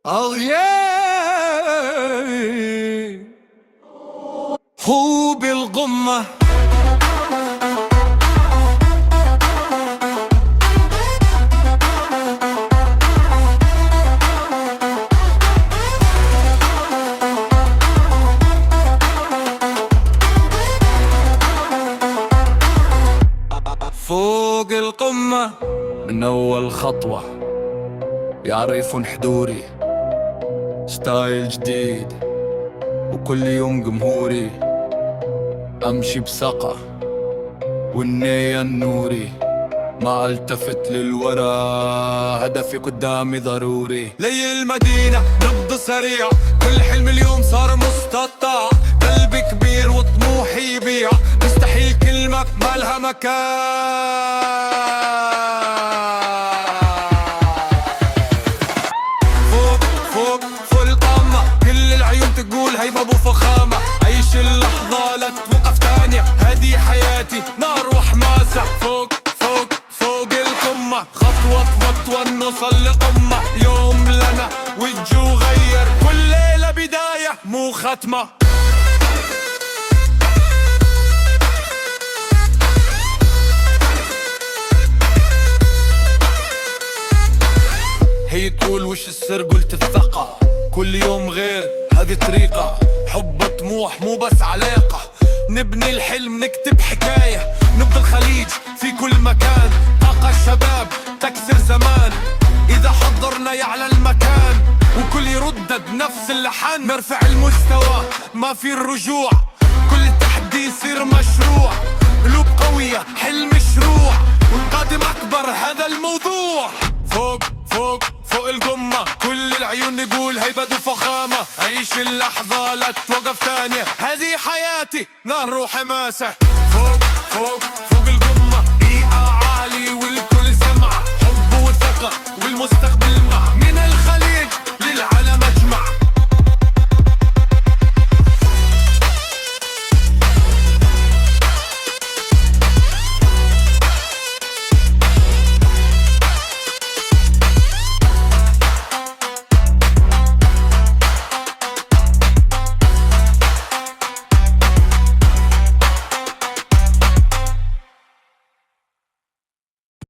أغيار هو بالقمة فوق القمة من أول خطوة يعرفون حضوري، ستايل جديد وكل يوم جمهوري، أمشي بثقة والنية النوري، ما التفت للورا، هدفي قدامي ضروري. لي المدينة نبض سريع، كل حلم اليوم صار مستطاع، قلبي كبير وطموحي يبيع، مستحيل كلمة مالها مكان. فوق القمة كل العيون تقول هيبة ابو فخامة، عيش اللحظة لا توقف تانية، هدي حياتي نار وحماسة. فوق القمة خطوة نوصل لقمة، يوم لنا وجو غير، كل ليلة بداية مو ختمة. هي تقول وش السر، قلت الثقة، كل يوم غير هذه طريقة، حب طموح مو بس علاقة، نبني الحلم نكتب حكاية، نبض الخليج في كل مكان، طاقة الشباب تكسر زمان، إذا حضرنا يعلى المكان، وكل يردد نفس اللحن، نرفع المستوى ما في الرجوع، كل تحدي يصير مشروع، قلوب قوية حلم مشروع، والقادم أكبر هذا الموضوع. فوق القمة كل العيون يقول هيبة وفخامة، عيش اللحظة لا توقف ثانية، هذه حياتي نار وحماسة. فوق القمة بيئة عالي والكل سمع، حب وثقة والمستقبل مع